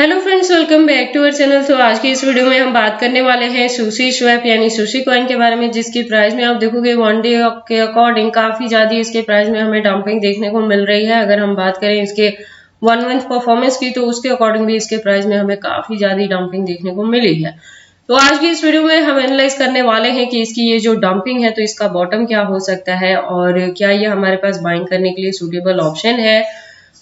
Hello friends, welcome back to our channel. तो आज की इस वीडियो में हम बात करने वाले हैं सुशी स्वैप यानी सुशी कॉइन के बारे में, जिसकी प्राइस में आप देखोगे वन डे के अकॉर्डिंग काफी ज्यादा इसके प्राइस में हमें डंपिंग देखने को मिल रही है। अगर हम बात करें इसके 1 मंथ परफॉर्मेंस की तो उसके अकॉर्डिंग भी इसके प्राइस में हमें काफी ज्यादा डंपिंग देखने को मिली है। तो आज की इस वीडियो में हम एनालाइज करने वाले हैं कि इसकी ये जो डंपिंग है तो इसका बॉटम क्या हो सकता है और क्या ये हमारे पास बाइंग करने के लिए सूटेबल ऑप्शन है।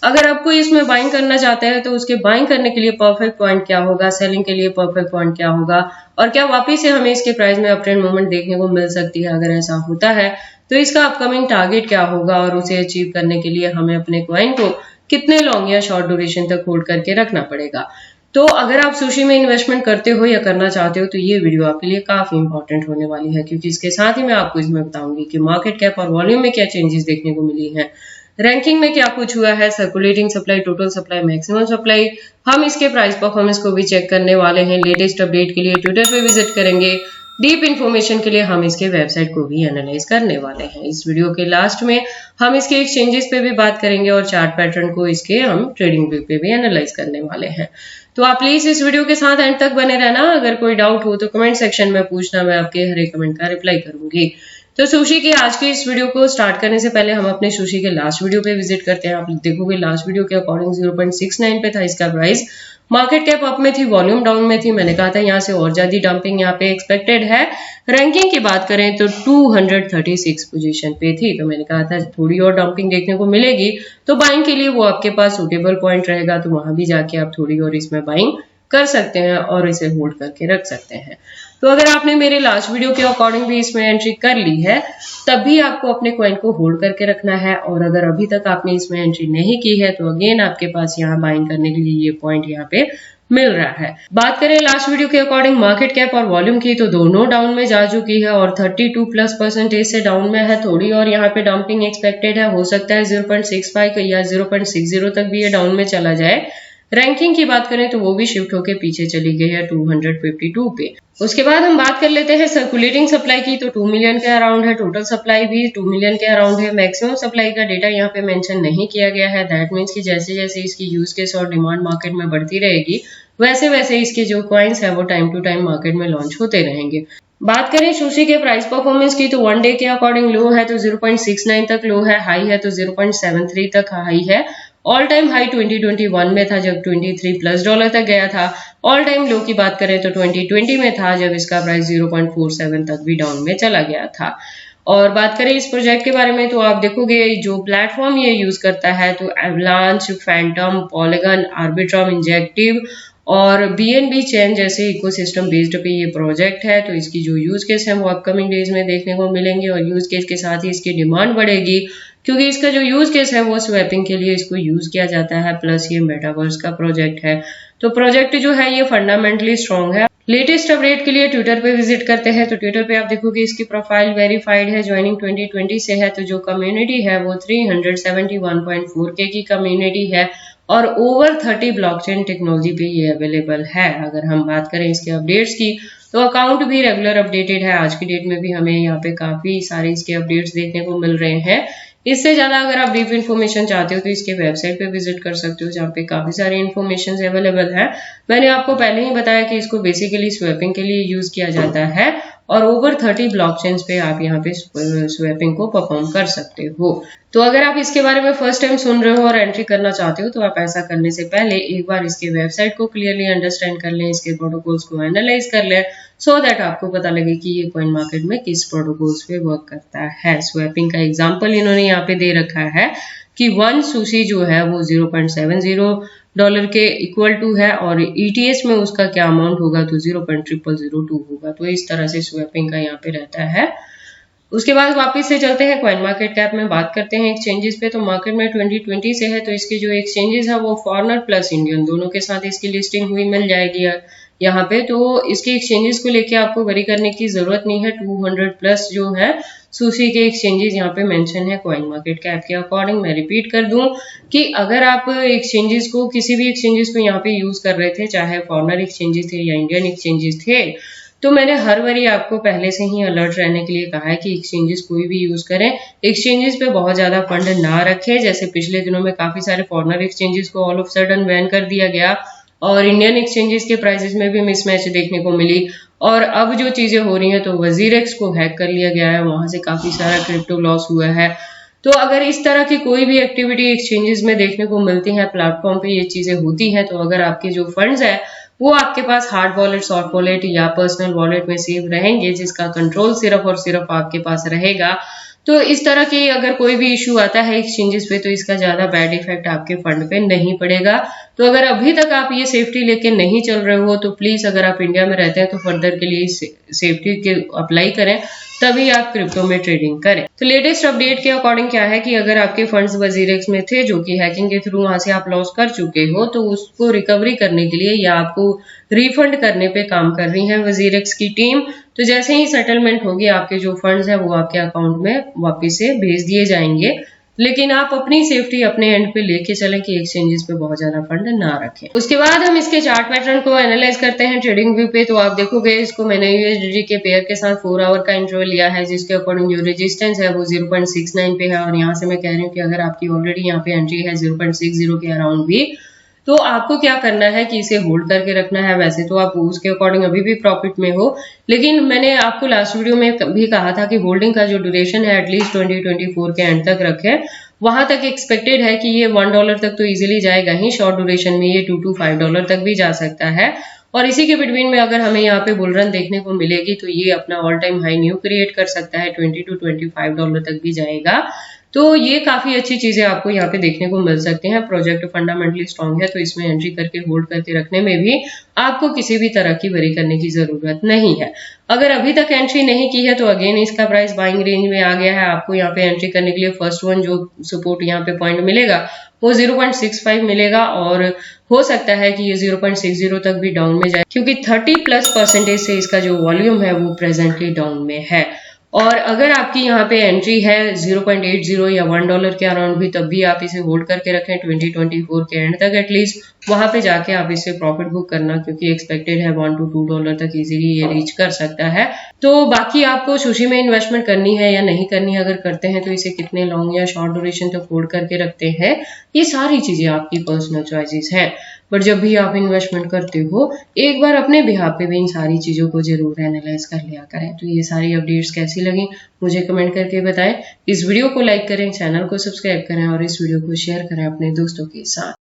अगर आपको इसमें बाइंग करना चाहते हैं तो उसके बाइंग करने के लिए परफेक्ट पॉइंट क्या होगा, सेलिंग के लिए परफेक्ट पॉइंट क्या होगा और क्या वापिस से हमें इसके प्राइस में अप ट्रेंड मूवमेंट देखने को मिल सकती है। अगर ऐसा होता है तो इसका अपकमिंग टारगेट क्या होगा और उसे अचीव करने के लिए हमें अपने कॉइन को कितने लॉन्ग या शॉर्ट ड्यूरेशन तक होल्ड करके रखना पड़ेगा। तो अगर आप सुशी में इन्वेस्टमेंट करते हो या करना चाहते हो तो ये वीडियो आपके लिए काफी इंपॉर्टेंट होने वाली है, क्योंकि इसके साथ ही मैं आपको इसमें बताऊंगी कि मार्केट कैप और वॉल्यूम में क्या चेंजेस देखने को मिली है, रैंकिंग में क्या कुछ हुआ है, circulating supply, total supply, maximum supply. हम इसके प्राइस परफॉर्मेंस को भी चेक करने वाले हैं। लेटेस्ट अपडेट के लिए ट्विटर पे विजिट करेंगे। डीप इंफॉर्मेशन के लिए हम इसके वेबसाइट को भी एनालाइज करने वाले हैं। इस वीडियो के लास्ट में हम इसके एक्सचेंजेस पे भी बात करेंगे और चार्ट पैटर्न को इसके हम ट्रेडिंग व्यू पे भी एनालाइज करने वाले हैं। तो आप प्लीज इस वीडियो के साथ एंड तक बने रहना। अगर कोई डाउट हो तो कमेंट सेक्शन में पूछना, मैं आपके हर एक कमेंट का रिप्लाई करूंगी। तो सुशी की आज की इस वीडियो को स्टार्ट करने से पहले हम अपने सुशी के लास्ट वीडियो पे विजिट करते हैं। आप देखोगे लास्ट वीडियो के अकॉर्डिंग 0.69 पे था इसका प्राइस। मार्केट कैप अप में थी, वॉल्यूम डाउन में थी। मैंने कहा था यहाँ से और ज्यादा डंपिंग यहाँ पे एक्सपेक्टेड है। रैंकिंग की बात करें तो 236 पोजीशन पे थी, तो मैंने कहा था थोड़ी और डंपिंग देखने को मिलेगी तो बाइंग के लिए वो आपके पास सूटेबल पॉइंट रहेगा, तो वहां भी जाके आप थोड़ी और इसमें बाइंग कर सकते हैं और इसे होल्ड करके रख सकते हैं। तो अगर आपने मेरे लास्ट वीडियो के अकॉर्डिंग भी इसमें एंट्री कर ली है तब भी आपको अपने कॉइन को होल्ड करके रखना है, और अगर अभी तक आपने इसमें एंट्री नहीं की है तो अगेन आपके पास यहाँ बाइंग करने के लिए ये पॉइंट यहाँ पे मिल रहा है। बात करें लास्ट वीडियो के अकॉर्डिंग मार्केट कैप और वॉल्यूम की तो दोनों डाउन में जा चुकी है और 32+ % से डाउन में है। थोड़ी और यहाँ पे डंपिंग एक्सपेक्टेड है, हो सकता है 0.65 या 0.60 तक भी ये डाउन में चला जाए। रैंकिंग की बात करें तो वो भी शिफ्ट होकर पीछे चली गई है 252 पे। उसके बाद हम बात कर लेते हैं सर्कुलेटिंग सप्लाई की, तो 2 मिलियन के अराउंड है। टोटल सप्लाई भी 2 मिलियन के अराउंड है। मैक्सिमम सप्लाई का डेटा यहाँ पे मेंशन नहीं किया गया है। दैट मीन्स कि जैसे जैसे इसकी यूज केस और डिमांड मार्केट में बढ़ती रहेगी वैसे वैसे इसके जो कॉइन्स है वो टाइम टू टाइम मार्केट में लॉन्च होते रहेंगे। बात करें सुशी के प्राइस परफॉर्मेंस की तो 1 डे के अकॉर्डिंग लो है तो 0.69 तक लो है, हाई है तो 0.73 तक हाई है। ऑल टाइम हाई 2021 में था जब $23+ तक गया था। ऑल टाइम लो की बात करें तो 2020 में था जब इसका प्राइस 0.47 तक भी डाउन में चला गया था। और बात करें इस प्रोजेक्ट के बारे में तो आप देखोगे जो प्लेटफॉर्म ये यूज करता है तो avalanche, Phantom, polygon, Arbitrum, injective और BNB चेन जैसे इकोसिस्टम बेस्ड पे ये प्रोजेक्ट है। तो इसकी जो यूज केस है वो अपकमिंग डेज में देखने को मिलेंगे और यूज केस के साथ ही इसकी डिमांड बढ़ेगी, क्योंकि इसका जो यूज केस है वो स्वैपिंग के लिए इसको यूज किया जाता है, प्लस ये मेटावर्स का प्रोजेक्ट है। तो प्रोजेक्ट जो है ये फंडामेंटली स्ट्रॉन्ग है। लेटेस्ट अपडेट के लिए ट्विटर पे विजिट करते हैं तो ट्विटर पे आप देखोगे इसकी प्रोफाइल वेरीफाइड है, ज्वाइनिंग 2020 से है। तो जो कम्युनिटी है वो 371.4K की कम्युनिटी है और ओवर 30 ब्लॉकचेन टेक्नोलॉजी पे ये अवेलेबल है। अगर हम बात करें इसके अपडेट्स की तो अकाउंट भी रेगुलर अपडेटेड है। आज की डेट में भी हमें यहाँ पे काफी सारे इसके अपडेट्स देखने को मिल रहे हैं। इससे ज्यादा अगर आप डीप इन्फॉर्मेशन चाहते हो तो इसके वेबसाइट पे विजिट कर सकते हो, जहाँ पे काफी सारी इन्फॉर्मेशन अवेलेबल है। मैंने आपको पहले ही बताया कि इसको बेसिकली स्वैपिंग के लिए यूज किया जाता है और ओवर 30 ब्लॉकचेन्स पे आप यहाँ पे स्वैपिंग को परफॉर्म कर सकते हो। तो अगर आप इसके बारे में फर्स्ट टाइम सुन रहे हो और एंट्री करना चाहते हो तो आप ऐसा करने से पहले एक बार इसके वेबसाइट को क्लियरली अंडरस्टैंड कर लें, इसके प्रोटोकॉल्स को एनालाइज कर लें, सो दैट आपको पता लगे कि ये कॉइन मार्केट में किस प्रोटोकॉल्स पे वर्क करता है। स्वैपिंग का एग्जांपल इन्होंने यहाँ पे दे रखा है कि 1 सुशी जो है वो $0.70 के इक्वल टू है और ETS में उसका क्या अमाउंट होगा तो 0.0002 होगा। तो इस तरह से स्वैपिंग का यहाँ पे रहता है। उसके बाद वापस से चलते हैं कॉइन मार्केट कैप में, बात करते हैं एक्सचेंजेस पे। तो मार्केट में 2020 से है तो इसके जो एक्सचेंजेस है वो फॉरेनर प्लस इंडियन दोनों के साथ इसकी लिस्टिंग हुई मिल जाएगी यहाँ पे। तो इसके एक्सचेंजेस को लेके आपको वरी करने की जरूरत नहीं है। 200+ जो है सुशी के एक्सचेंजेस यहाँ पे मेंशन है कॉइन मार्केट कैप के अकॉर्डिंग। मैं रिपीट कर दूं कि अगर आप एक्सचेंजेस को किसी भी एक्सचेंजेस को यहाँ पे यूज कर रहे थे, चाहे फॉरेनर एक्सचेंजेस थे या इंडियन एक्सचेंजेस थे, तो मैंने हर बारी आपको पहले से ही अलर्ट रहने के लिए कहा है कि एक्सचेंजेस कोई भी यूज करें, एक्सचेंजेस पे बहुत ज्यादा फंड ना रखें। जैसे पिछले दिनों में काफी सारे फॉरेनर एक्सचेंजेस को ऑल ऑफ सडन बैन कर दिया गया और इंडियन एक्सचेंजेस के प्राइसेस में भी मिसमैच देखने को मिली। और अब जो चीजें हो रही हैं तो वजीरेक्स को हैक कर लिया गया है, वहां से काफी सारा क्रिप्टो लॉस हुआ है। तो अगर इस तरह की कोई भी एक्टिविटी एक्सचेंजेस में देखने को मिलती है, प्लेटफॉर्म पे ये चीजें होती हैं, तो अगर आपके जो फंड्स है वो आपके पास हार्ड वॉलेट, सॉफ्ट वॉलेट या पर्सनल वॉलेट में सेव रहेंगे, जिसका कंट्रोल सिर्फ और सिर्फ आपके पास रहेगा, तो इस तरह के अगर कोई भी इशू आता है एक्सचेंजेस पे तो इसका ज्यादा बैड इफेक्ट आपके फंड पे नहीं पड़ेगा। तो अगर अभी तक आप ये सेफ्टी लेके नहीं चल रहे हो तो प्लीज, अगर आप इंडिया में रहते हैं तो फर्दर के लिए सेफ्टी के अप्लाई करें, तभी आप क्रिप्टो में ट्रेडिंग करें। तो लेटेस्ट अपडेट के अकॉर्डिंग क्या है कि अगर आपके फंड्स वजीरेक्स में थे जो कि हैकिंग के थ्रू वहां से आप लॉस कर चुके हो, तो उसको रिकवरी करने के लिए या आपको रिफंड करने पे काम कर रही है वजीरेक्स की टीम। तो जैसे ही सेटलमेंट होगी, आपके जो फंड्स है वो आपके अकाउंट में वापस से भेज दिए जाएंगे। लेकिन आप अपनी सेफ्टी अपने एंड पे लेके चलें कि एक्सचेंजेस पे बहुत ज्यादा फंड ना रखें। उसके बाद हम इसके चार्ट पैटर्न को एनालाइज करते हैं ट्रेडिंग व्यू पे। तो आप देखोगे इसको मैंने यूएसडी के पेयर के साथ 4 आवर का इंटरवल लिया है, जिसके अकॉर्डिंग जो रेजिस्टेंस है वो 0.69 पे है। और यहाँ से मैं कह रही हूँ कि अगर आपकी ऑलरेडी यहाँ पे एंट्री है 0.60 के अराउंड भी, तो आपको क्या करना है कि इसे होल्ड करके रखना है। वैसे तो आप उसके अकॉर्डिंग अभी भी प्रॉफिट में हो, लेकिन मैंने आपको लास्ट वीडियो में भी कहा था कि होल्डिंग का जो ड्यूरेशन है एटलीस्ट 2024 के एंड तक रखें। वहां तक एक्सपेक्टेड है कि ये $1 तक तो इजीली जाएगा ही, शॉर्ट ड्यूरेशन में ये $2 to $5 तक भी जा सकता है। और इसी के बिटवीन में अगर हमें यहाँ पे बुल रन देखने को मिलेगी तो ये अपना all time high new create कर सकता है, $20 to $25 तक भी जाएगा। तो ये काफी अच्छी चीजें आपको यहाँ पे देखने को मिल सकती हैं। प्रोजेक्ट फंडामेंटली स्ट्रांग है, तो इसमें एंट्री करके होल्ड करके रखने में भी आपको किसी भी तरह की वरी करने की जरूरत नहीं है। अगर अभी तक एंट्री नहीं की है तो अगेन इसका प्राइस बाइंग रेंज में आ गया है। आपको यहाँ पे एंट्री करने के लिए फर्स्ट वन जो सपोर्ट यहाँ पे पॉइंट मिलेगा वो 0.65 मिलेगा, और हो सकता है कि ये 0.60 तक भी डाउन में जाए, क्योंकि 30+% से इसका जो वॉल्यूम है वो प्रेजेंटली डाउन में है। और अगर आपकी यहाँ पे एंट्री है 0.80 या $1 के अराउंड भी, तब भी आप इसे होल्ड करके रखें 2024 के एंड तक एटलीस्ट। वहां पे जाके आप इससे प्रॉफिट बुक करना, क्योंकि एक्सपेक्टेड है $1 to $2 तक इजीली ये रीच कर सकता है। तो बाकी आपको सुशी में इन्वेस्टमेंट करनी है या नहीं करनी है, अगर करते हैं तो इसे कितने लॉन्ग या शॉर्ट ड्यूरेशन तक होल्ड करके रखते हैं, ये सारी चीजें आपकी पर्सनल चॉइसेस हैं। बट जब भी आप इन्वेस्टमेंट करते हो एक बार अपने बिहाफ पे भी इन सारी चीजों को जरूर एनालाइज कर लिया करें। तो ये सारी अपडेट्स कैसी लगी मुझे कमेंट करके बताएं। इस वीडियो को लाइक करें, चैनल को सब्सक्राइब करें और इस वीडियो को शेयर करें अपने दोस्तों के साथ।